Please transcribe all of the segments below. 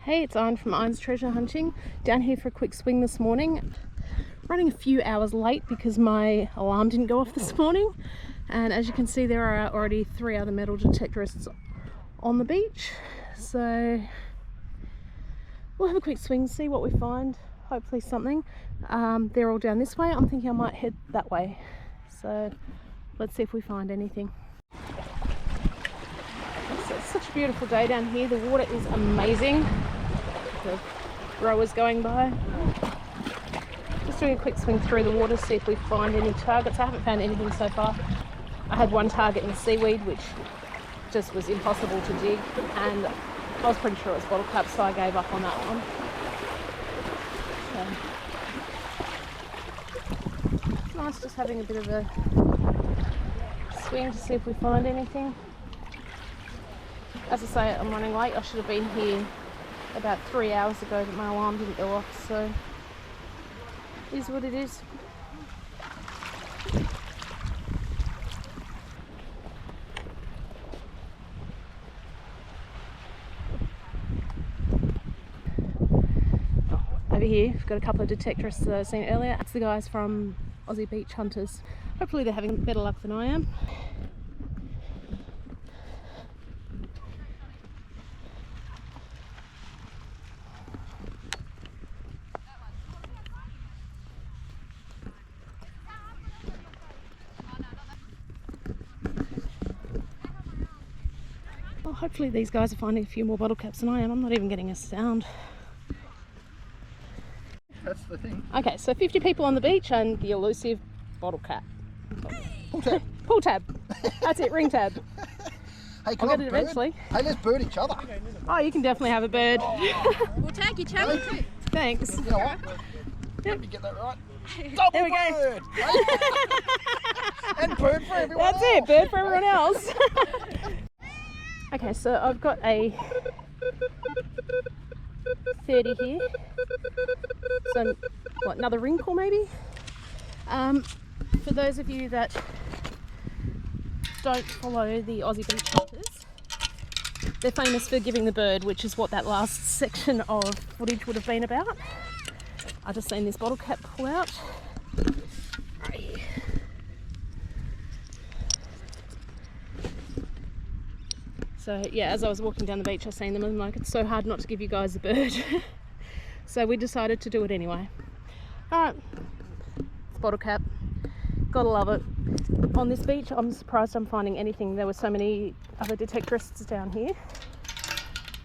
Hey, it's Anne from Anne's Treasure Hunting. Down here for a quick swing this morning. Running a few hours late because my alarm didn't go off this morning. And as you can see, there are already 3 other metal detectorists on the beach. So we'll have a quick swing, see what we find. Hopefully something. They're all down this way. I'm thinking I might head that way. So let's see if we find anything. So it's such a beautiful day down here. The water is amazing. The rowers going by. Just doing a quick swing through the water, see if we find any targets. I haven't found anything so far. I had one target in seaweed, which just was impossible to dig, and I was pretty sure it was bottle caps, so I gave up on that one. So, it's nice just having a bit of a swing to see if we find anything. As I say, I'm running late. I should have been here about 3 hours ago, but my alarm didn't go off, so it is what it is. Over here, we've got a couple of detectorists that I've seen earlier. It's the guys from Aussie Beach Hunters. Hopefully they're having better luck than I am. Well, hopefully these guys are finding a few more bottle caps than I am. I'm not even getting a sound. That's the thing. Okay, so 50 people on the beach and the elusive bottle cap. Pull tab. Pull tab. That's it, ring tab. Hey, I'll get it eventually. Hey, let's bird each other. Oh, you can definitely have a bird. We'll tag each other too. Thanks. You know what? Let me get that right. Double There we go. bird. And bird for everyone That's else. it, bird for everyone else. Okay, so I've got a 30 here. So, what, another ring pull maybe? For those of you that don't follow the Aussie Beach Hunters, they're famous for giving the bird, which is what that last section of footage would have been about. I just seen this bottle cap pull out. Right here. So yeah, as I was walking down the beach, I seen them and I'm like, it's so hard not to give you guys a bird. So we decided to do it anyway. Alright, it's bottle cap. Gotta love it. On this beach, I'm surprised I'm finding anything. There were so many other detectorists down here.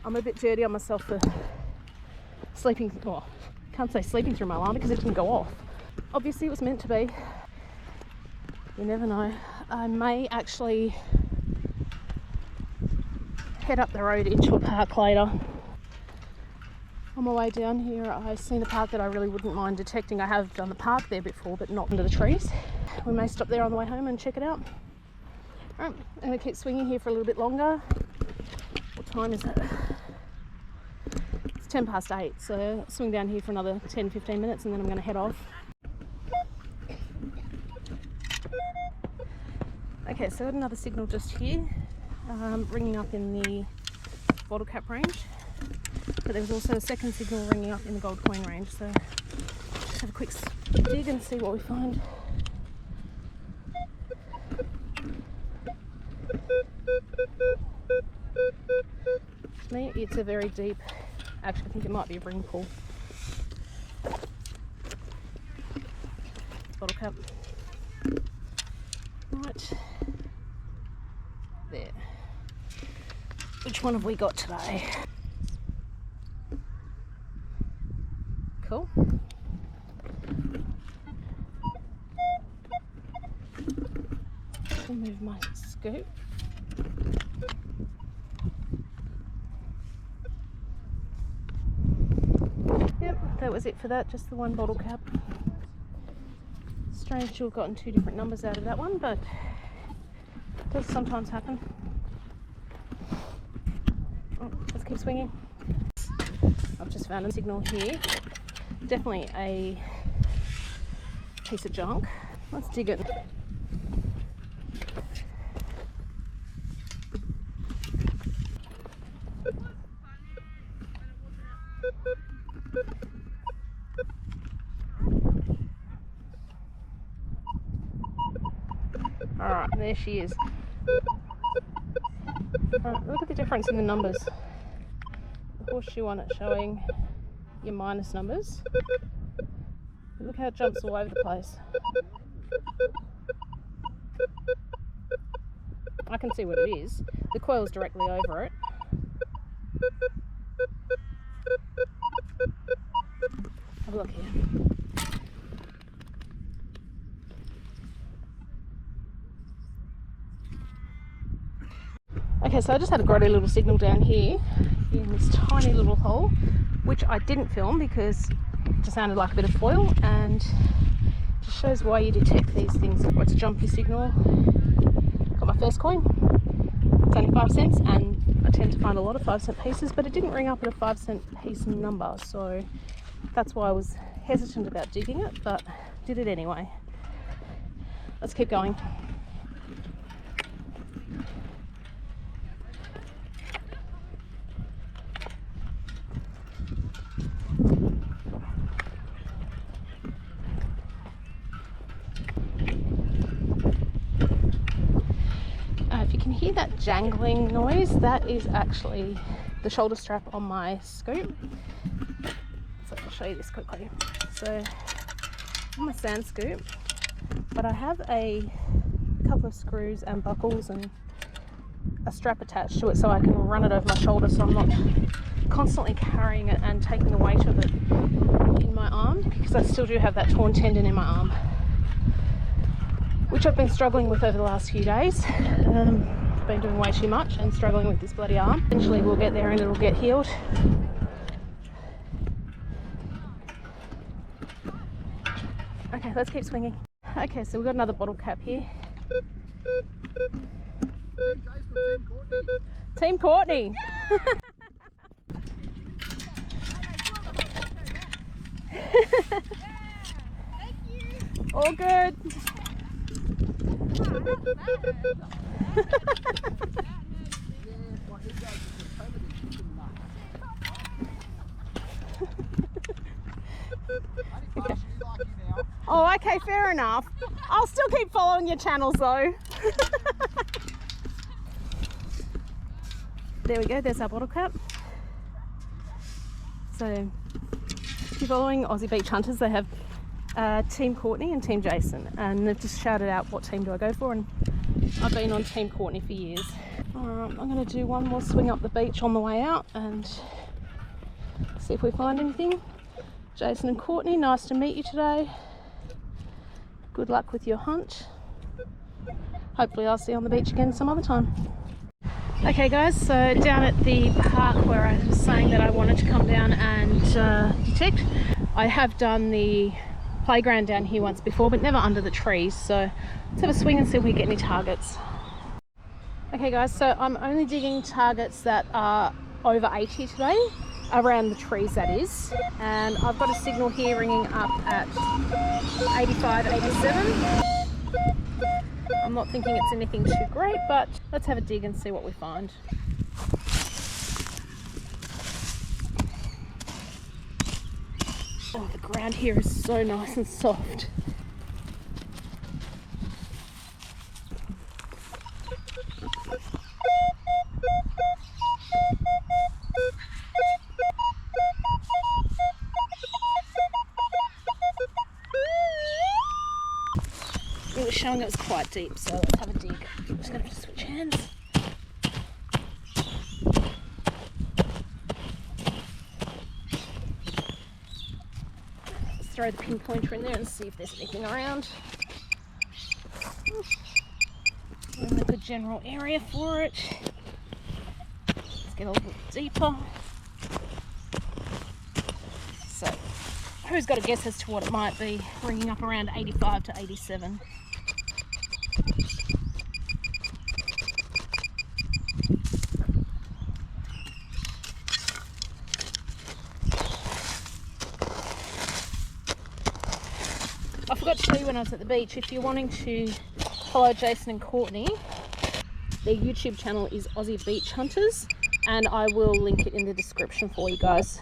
I'm a bit dirty on myself for sleeping, well, can't say sleeping through my alarm because it didn't go off. Obviously it was meant to be. You never know. I may actually head up the road into a park later. On my way down here, I've seen a park that I really wouldn't mind detecting. I have done the park there before, but not under the trees. We may stop there on the way home and check it out. Alright, I'm going to keep swinging here for a little bit longer. What time is it? It's 10 past 8, so I'll swing down here for another 10-15 minutes and then I'm going to head off. Okay, so I got another signal just here, ringing up in the bottle cap range. But there was also a second signal ringing up in the gold coin range, so just have a quick dig and see what we find. To me, it's a very deep, actually I think it might be a ring pull. Bottle cap. Right. There. Which one have we got today? Cool. I'll move my scoop. Yep, that was it for that, just the one bottle cap. Strange to have gotten 2 different numbers out of that one, but it does sometimes happen. Oh, let's keep swinging. I've just found a signal here. Definitely a piece of junk. Let's dig it. Alright, there she is. Look at the difference in the numbers. The horseshoe on it showing your minus numbers. Look how it jumps all over the place. I can see what it is. The coil's directly over it. Have a look here. Okay, so I just had a grotty little signal down here in this tiny little hole, which I didn't film because it just sounded like a bit of foil, and just shows why you detect these things. Well, it's a jumpy signal. Got my first coin. It's only 5 cents, and I tend to find a lot of 5-cent pieces, but it didn't ring up at a 5-cent piece number, so that's why I was hesitant about digging it, but did it anyway. Let's keep going. If you can hear that jangling noise, that is actually the shoulder strap on my scoop. So I'll show you this quickly. So on my sand scoop, but I have a couple of screws and buckles and a strap attached to it so I can run it over my shoulder, so I'm not constantly carrying it and taking the weight of it in my arm, because I still do have that torn tendon in my arm, which I've been struggling with over the last few days. I've been doing way too much and struggling with this bloody arm. Eventually we'll get there and it'll get healed. Okay, let's keep swinging. Okay, so we've got another bottle cap here. Team Courtney. All good. Okay. Oh, okay, fair enough. I'll still keep following your channels though. There we go, there's our bottle cap. So if you're following Aussie Beach Hunters, they have Team Courtney and Team Jason, and they've just shouted out what team do I go for, and I've been on Team Courtney for years. I'm going to do one more swing up the beach on the way out and see if we find anything. Jason and Courtney, nice to meet you today. Good luck with your hunt. Hopefully I'll see you on the beach again some other time. Okay guys, so down at the park where I was saying that I wanted to come down and detect, I have done the playground down here once before, but never under the trees, so let's have a swing and see if we get any targets. Okay guys, so I'm only digging targets that are over 80 today, around the trees that is, and I've got a signal here ringing up at 85, 87. I'm not thinking it's anything too great, but let's have a dig and see what we find. Oh, the ground here is so nice and soft. It was showing it was quite deep, so let's have a dig. I'm just going to switch hands. Let's throw the pinpointer in there and see if there's anything around. And a good general area for it. Let's get a little deeper. So, who's got a guess as to what it might be? Ringing up around 85 to 87. I forgot to tell you when I was at the beach, if you're wanting to follow Jason and Courtney, their YouTube channel is Aussie Beach Hunters, and I will link it in the description for you guys.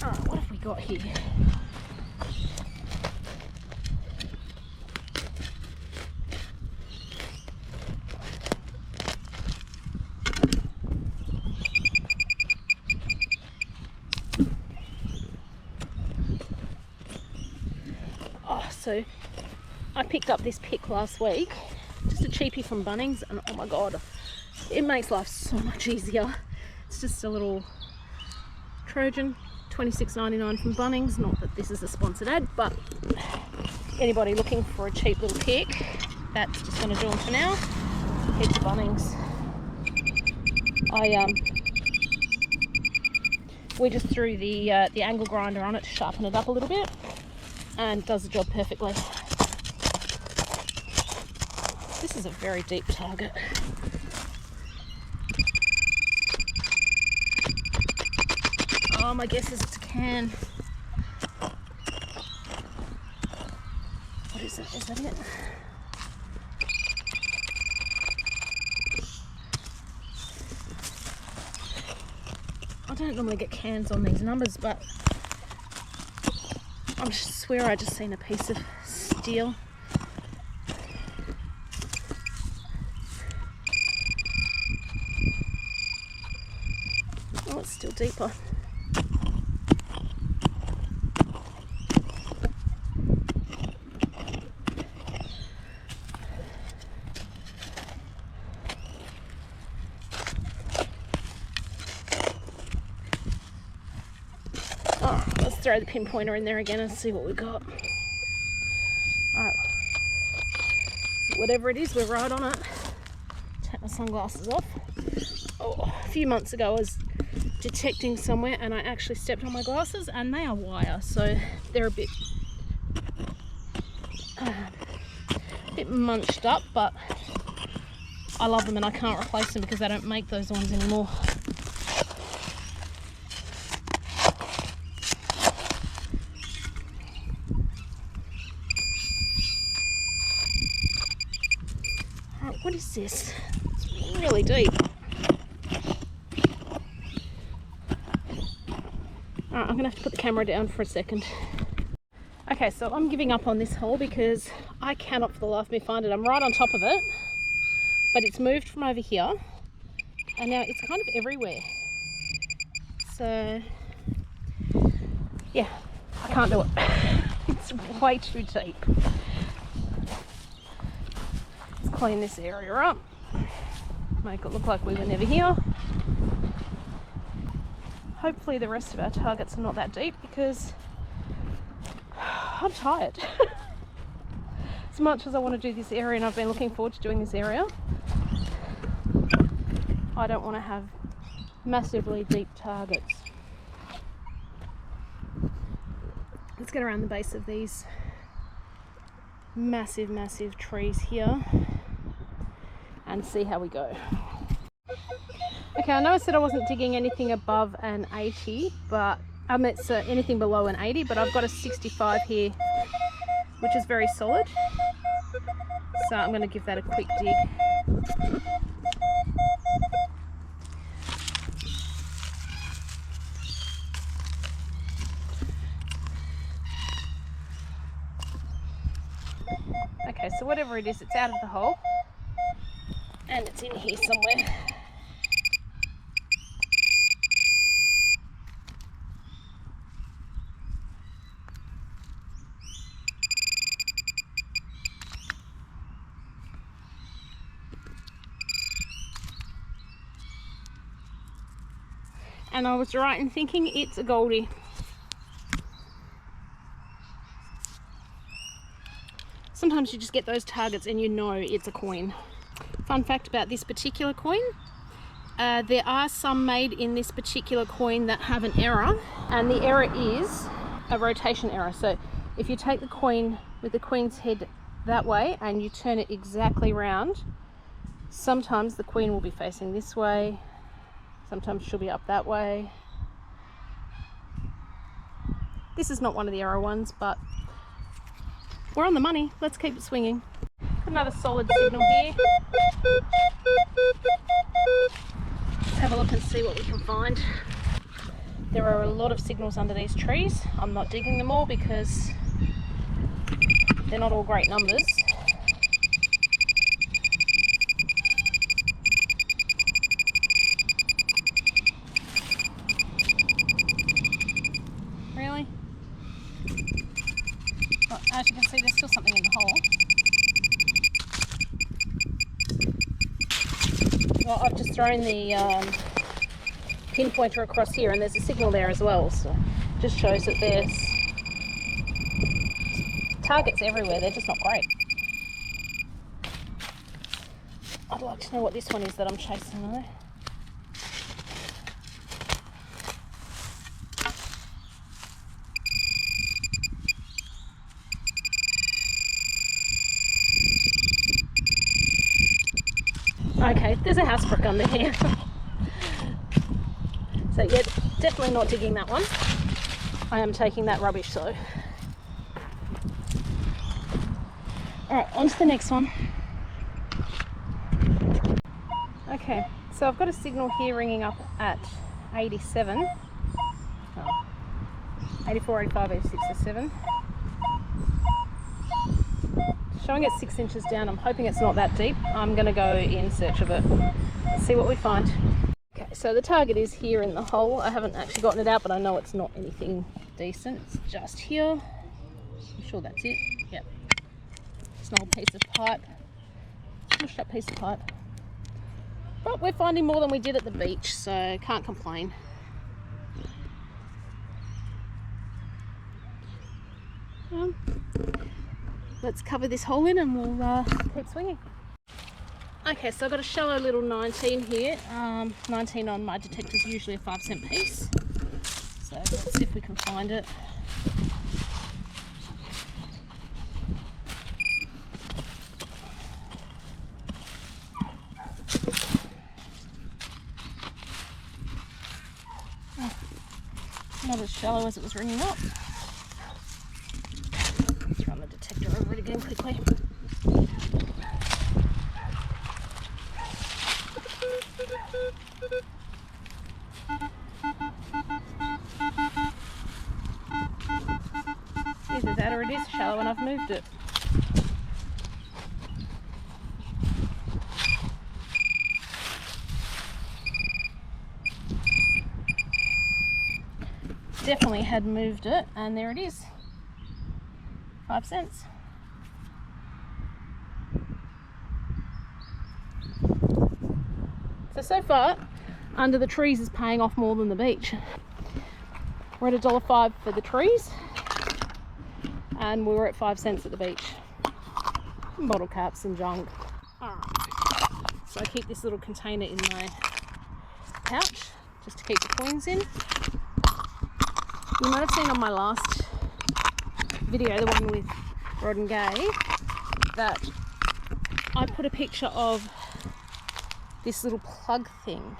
Alright, what have we got here? So I picked up this pick last week, just a cheapie from Bunnings, and oh my god, it makes life so much easier. It's just a little Trojan, $26.99 from Bunnings. Not that this is a sponsored ad, but anybody looking for a cheap little pick, that's just going to do them for now. Head to Bunnings. We just threw the angle grinder on it to sharpen it up a little bit, and it does the job perfectly. This is a very deep target. Oh, my guess is it's a can. What is it? Is that it? I don't normally get cans on these numbers, but I swear I just seen a piece of steel. Oh, it's still deeper. Oh, let's throw the pinpointer in there again and see what we got. Alright, whatever it is, we're right on it. Take my sunglasses off. Oh, a few months ago I was detecting somewhere and I actually stepped on my glasses, and they are wire, so they're a bit munched up, but I love them and I can't replace them because they don't make those ones anymore. What is this? It's really deep. Alright, I'm gonna have to put the camera down for a second. Okay, so I'm giving up on this hole because I cannot for the life of me find it. I'm right on top of it, but it's moved from over here and now it's kind of everywhere. So yeah, I can't do it. It's way too deep. Clean this area up, make it look like we were never here. Hopefully the rest of our targets are not that deep because I'm tired. As much as I want to do this area, and I've been looking forward to doing this area, I don't want to have massively deep targets. Let's get around the base of these massive trees here and see how we go. Okay, I know I said I wasn't digging anything above an 80, but it's anything below an 80, but I've got a 65 here, which is very solid. So I'm going to give that a quick dig. Okay, so whatever it is, it's out of the hole and it's in here somewhere. And I was right in thinking it's a goldie. Sometimes you just get those targets and you know it's a coin. Fun fact about this particular coin, there are some made in this particular coin that have an error, and the error is a rotation error. So if you take the coin with the queen's head that way and you turn it exactly round, sometimes the queen will be facing this way, sometimes she'll be up that way. This is not one of the error ones, but we're on the money. Let's keep it swinging. Another solid signal here. Let's have a look and see what we can find. There are a lot of signals under these trees. I'm not digging them all because they're not all great numbers. Really? Well, as you can see, there's still something in the hole. Well, I've just thrown the pinpointer across here and there's a signal there as well, so just shows that there's targets everywhere. They're just not great. I'd like to know what this one is that I'm chasing though. Okay, there's a housebrook under here. So yeah, definitely not digging that one. I am taking that rubbish though. Alright, on to the next one. Okay, so I've got a signal here ringing up at 87. Oh, 84, 85, 86, 87. Showing it 6 inches down. I'm hoping it's not that deep. I'm going to go in search of it. Let's see what we find. Okay, so the target is here in the hole. I haven't actually gotten it out, but I know it's not anything decent. It's just here. I'm sure that's it. Yep. It's an old piece of pipe. Pushed up piece of pipe. But we're finding more than we did at the beach, so can't complain. Let's cover this hole in and we'll keep swinging. Okay, so I've got a shallow little 19 here. 19 on my detector is usually a 5-cent piece. So let's see if we can find it. Oh, not as shallow as it was ringing up. Let's run the detector over it again quickly. Either that or it is shallow and I've moved it. Definitely had moved it, and there it is. 5 cents. So far, under the trees is paying off more than the beach. We're at $1.05 for the trees, and we were at 5 cents at the beach. And bottle caps and junk. Alright, so I keep this little container in my pouch just to keep the coins in. You might have seen on my last video, the one with Rod and Gay, that I put a picture of this little plug thing.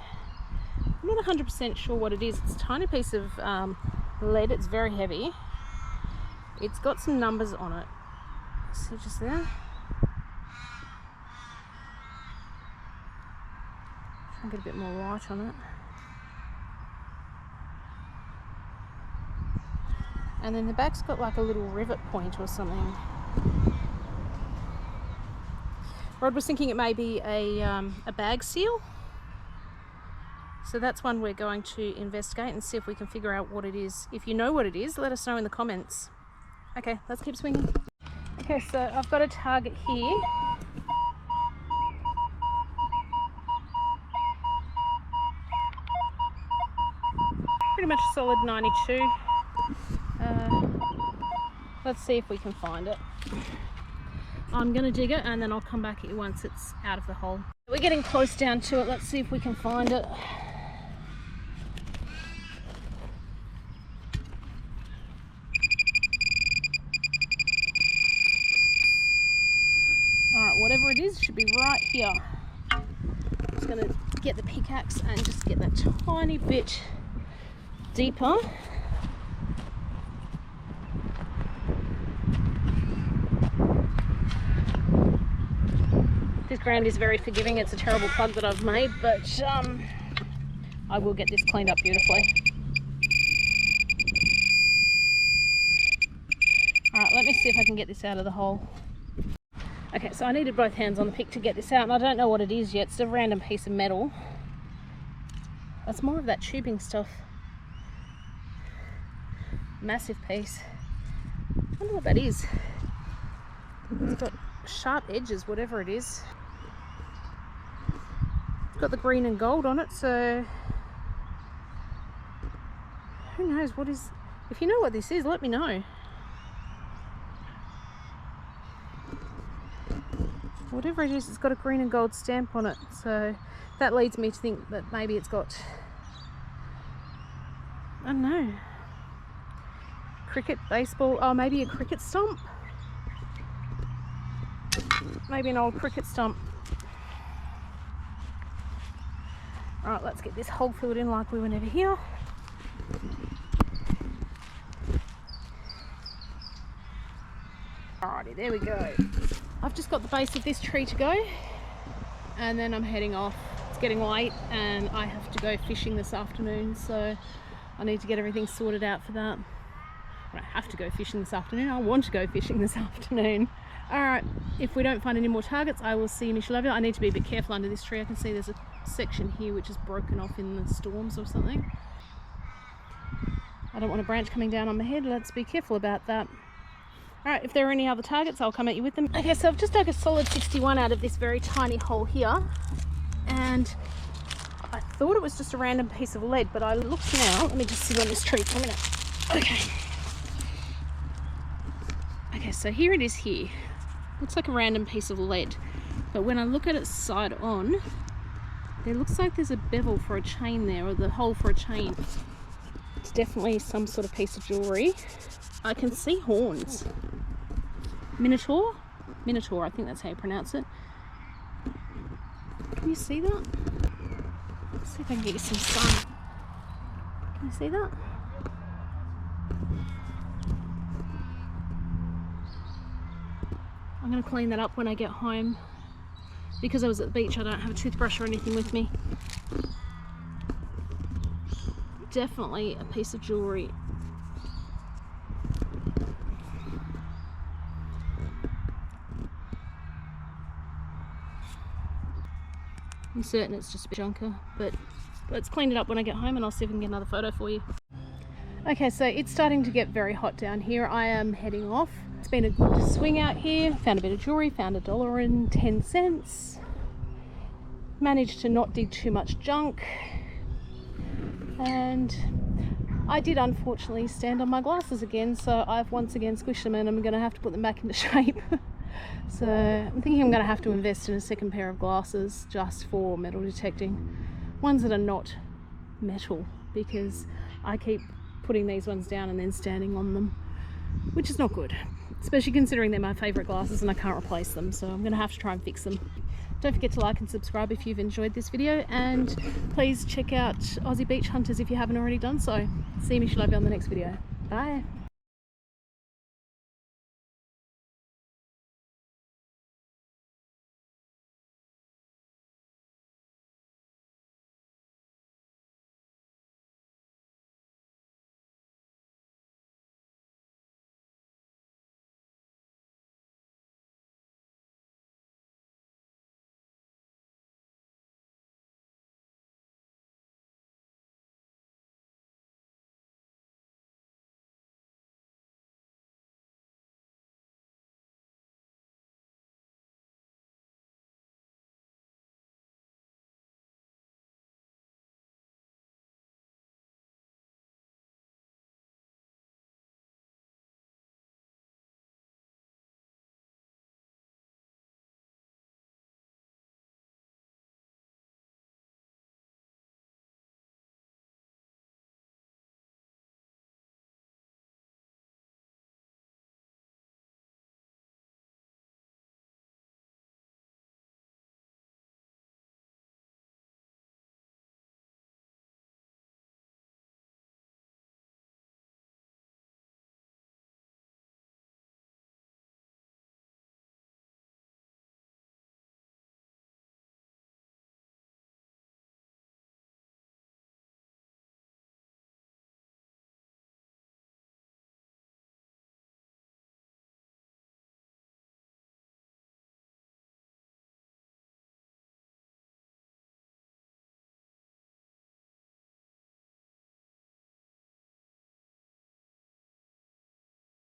I'm not 100% sure what it is. It's a tiny piece of lead. It's very heavy. It's got some numbers on it. See just there? Try and get a bit more light on it. And then the back's got like a little rivet point or something. Rod was thinking it may be a bag seal. So that's one we're going to investigate and see if we can figure out what it is. If you know what it is, let us know in the comments. Okay, let's keep swinging. Okay, so I've got a target here. Pretty much a solid 92. Let's see if we can find it. I'm going to dig it and then I'll come back at you once it's out of the hole. We're getting close down to it. Let's see if we can find it. Alright, whatever it is should be right here. I'm just going to get the pickaxe and just get that tiny bit deeper. This ground is very forgiving. It's a terrible plug that I've made, but I will get this cleaned up beautifully. Alright, let me see if I can get this out of the hole. Okay, so I needed both hands on the pick to get this out, and I don't know what it is yet. It's a random piece of metal. It's more of that tubing stuff. Massive piece. I wonder what that is. It's got sharp edges, whatever it is. It's got the green and gold on it, so who knows what is. If you know what this is, let me know. Whatever it is, it's got a green and gold stamp on it, so that leads me to think that maybe it's got, I don't know, cricket, baseball, oh, maybe a cricket stump. Maybe an old cricket stump. Alright, let's get this hole filled in like we were never here. Alrighty, there we go. I've just got the base of this tree to go, and then I'm heading off. It's getting late and I have to go fishing this afternoon, so I need to get everything sorted out for that. I don't have to go fishing this afternoon, I want to go fishing this afternoon. Alright, if we don't find any more targets, I will see you, Michelavia. I need to be a bit careful under this tree. I can see there's a section here which is broken off in the storms or something. I don't want a branch coming down on my head, let's be careful about that. Alright, if there are any other targets, I'll come at you with them. Okay, so I've just dug a solid 61 out of this very tiny hole here, and I thought it was just a random piece of lead, but I looked now. Let me just sit on this tree for a minute. Okay. Okay, so here it is here. Looks like a random piece of lead, but when I look at it side on, there looks like there's a bevel for a chain there, or the hole for a chain. It's definitely some sort of piece of jewellery. I can see horns. Minotaur? Minotaur, I think that's how you pronounce it. Can you see that? Let's see if I can get you some sun. Can you see that? I'm going to clean that up when I get home. Because I was at the beach, I don't have a toothbrush or anything with me. Definitely a piece of jewellery. I'm certain it's just a bit junker, but let's clean it up when I get home and I'll see if I can get another photo for you. Okay, so it's starting to get very hot down here. I am heading off. It's been a good swing out here. Found a bit of jewellery, found $1.10. Managed to not dig too much junk. And I did unfortunately stand on my glasses again, so I've once again squished them and I'm going to have to put them back into shape. So I'm thinking I'm going to have to invest in a second pair of glasses just for metal detecting. Ones that are not metal, because I keep putting these ones down and then standing on them, which is not good, especially considering they're my favourite glasses and I can't replace them, so I'm going to have to try and fix them. Don't forget to like and subscribe if you've enjoyed this video, and please check out Aussie Beach Hunters if you haven't already done so. See you, Michelavia, on the next video. Bye.